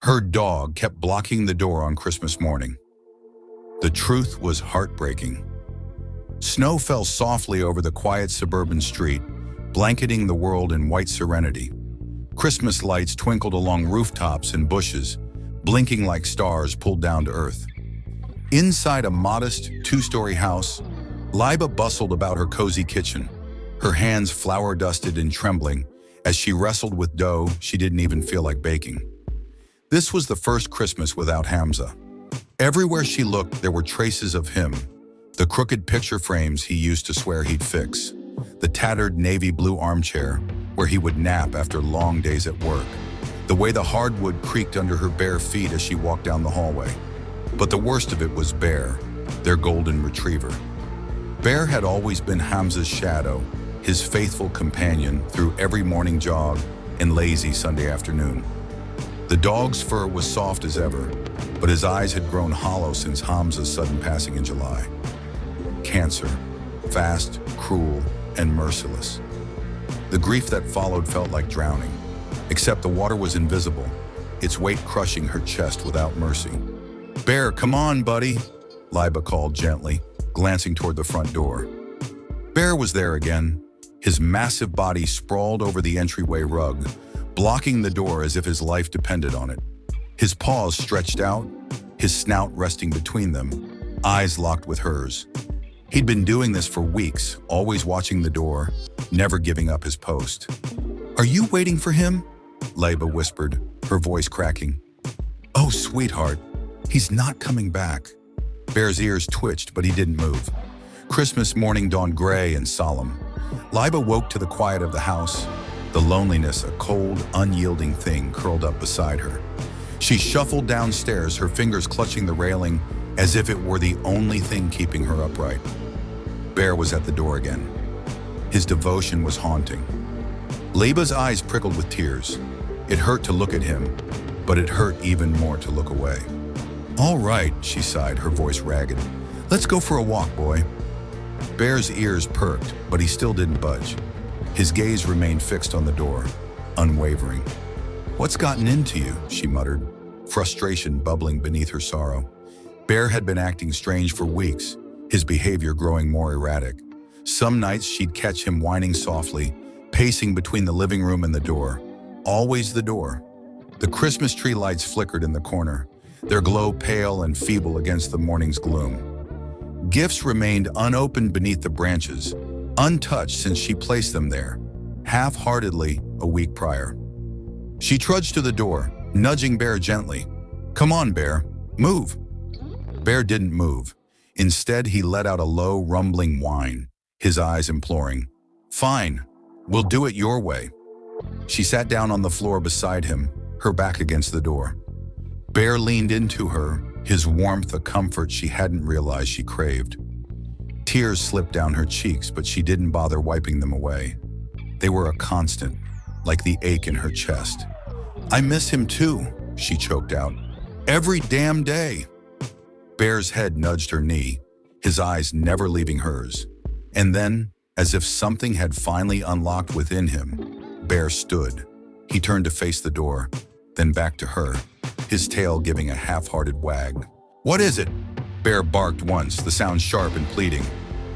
Her dog kept blocking the door on Christmas morning. The truth was heartbreaking. Snow fell softly over the quiet suburban street, blanketing the world in white serenity. Christmas lights twinkled along rooftops and bushes, blinking like stars pulled down to earth. Inside a modest two-story house, Liba bustled about her cozy kitchen, her hands flour-dusted and trembling as she wrestled with dough she didn't even feel like baking. This was the first Christmas without Hamza. Everywhere she looked, there were traces of him. The crooked picture frames he used to swear he'd fix. The tattered navy blue armchair where he would nap after long days at work. The way the hardwood creaked under her bare feet as she walked down the hallway. But the worst of it was Bear, their golden retriever. Bear had always been Hamza's shadow, his faithful companion through every morning jog and lazy Sunday afternoon. The dog's fur was soft as ever, but his eyes had grown hollow since Hamza's sudden passing in July. Cancer, fast, cruel, and merciless. The grief that followed felt like drowning, except the water was invisible, its weight crushing her chest without mercy. "Bear, come on, buddy," Liba called gently, glancing toward the front door. Bear was there again, his massive body sprawled over the entryway rug, blocking the door as if his life depended on it. His paws stretched out, his snout resting between them, eyes locked with hers. He'd been doing this for weeks, always watching the door, never giving up his post. "Are you waiting for him?" Liba whispered, her voice cracking. "Oh, sweetheart, he's not coming back." Bear's ears twitched, but he didn't move. Christmas morning dawned gray and solemn. Liba woke to the quiet of the house, the loneliness, a cold, unyielding thing curled up beside her. She shuffled downstairs, her fingers clutching the railing as if it were the only thing keeping her upright. Bear was at the door again. His devotion was haunting. Liba's eyes prickled with tears. It hurt to look at him, but it hurt even more to look away. "All right," she sighed, her voice ragged. "Let's go for a walk, boy." Bear's ears perked, but he still didn't budge. His gaze remained fixed on the door, unwavering. "What's gotten into you?" she muttered, frustration bubbling beneath her sorrow. Bear had been acting strange for weeks, his behavior growing more erratic. Some nights she'd catch him whining softly, pacing between the living room and the door. Always the door. The Christmas tree lights flickered in the corner, their glow pale and feeble against the morning's gloom. Gifts remained unopened beneath the branches, untouched since she placed them there, half-heartedly a week prior. She trudged to the door, nudging Bear gently. "Come on, Bear, move." Bear didn't move. Instead, he let out a low, rumbling whine, his eyes imploring. "Fine, we'll do it your way." She sat down on the floor beside him, her back against the door. Bear leaned into her, his warmth a comfort she hadn't realized she craved. Tears slipped down her cheeks, but she didn't bother wiping them away. They were a constant, like the ache in her chest. "I miss him too," she choked out. "Every damn day." Bear's head nudged her knee, his eyes never leaving hers. And then, as if something had finally unlocked within him, Bear stood. He turned to face the door, then back to her, his tail giving a half-hearted wag. "What is it?" Bear barked once, the sound sharp and pleading.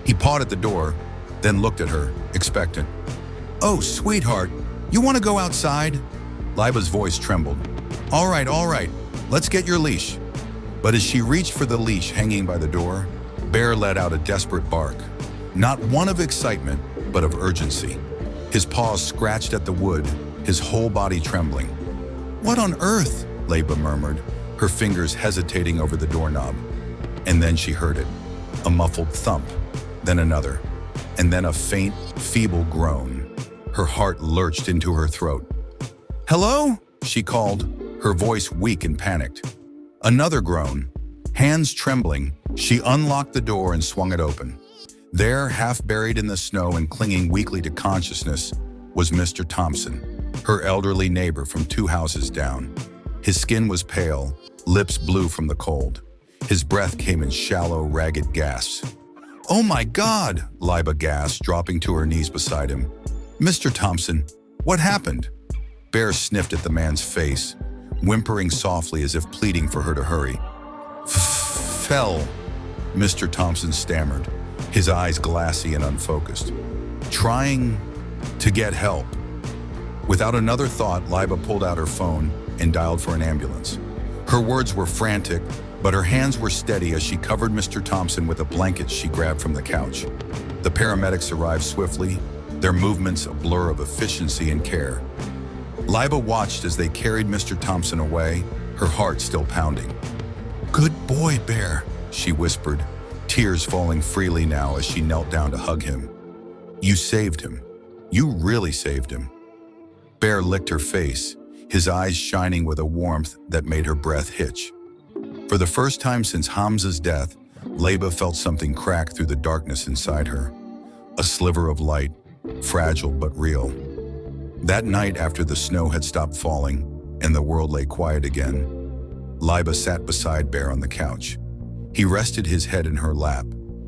He pawed at the door, then looked at her, expectant. "Oh, sweetheart, you want to go outside?" Liba's voice trembled. All right, let's get your leash." But as she reached for the leash hanging by the door, Bear let out a desperate bark. Not one of excitement, but of urgency. His paws scratched at the wood, his whole body trembling. "What on earth?" Liba murmured, her fingers hesitating over the doorknob. And then she heard it. A muffled thump, then another, and then a faint, feeble groan. Her heart lurched into her throat. "Hello?" she called, her voice weak and panicked. Another groan. Hands trembling, she unlocked the door and swung it open. There, half buried in the snow and clinging weakly to consciousness, was Mr. Thompson, her elderly neighbor from 2 houses down. His skin was pale, lips blue from the cold. His breath came in shallow, ragged gasps. "Oh my God!" Liba gasped, dropping to her knees beside him. "Mr. Thompson, what happened?" Bear sniffed at the man's face, whimpering softly as if pleading for her to hurry. Fell, Mr. Thompson stammered, his eyes glassy and unfocused. Trying to get help. Without another thought, Liba pulled out her phone and dialed for an ambulance. Her words were frantic, but her hands were steady as she covered Mr. Thompson with a blanket she grabbed from the couch. The paramedics arrived swiftly, their movements a blur of efficiency and care. Liba watched as they carried Mr. Thompson away, her heart still pounding. "Good boy, Bear," she whispered, tears falling freely now as she knelt down to hug him. "You saved him. You really saved him." Bear licked her face, his eyes shining with a warmth that made her breath hitch. For the first time since Hamza's death, Liba felt something crack through the darkness inside her. A sliver of light, fragile but real. That night, after the snow had stopped falling and the world lay quiet again, Liba sat beside Bear on the couch. He rested his head in her lap,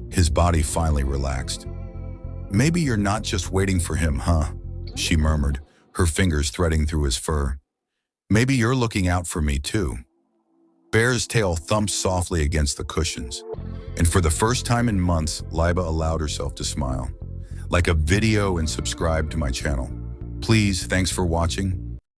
his body finally relaxed. "Maybe you're not just waiting for him, huh?" she murmured, her fingers threading through his fur. "Maybe you're looking out for me too." Bear's tail thumped softly against the cushions, and for the first time in months, Liba allowed herself to smile. Like a video and subscribe to my channel. Please, thanks for watching.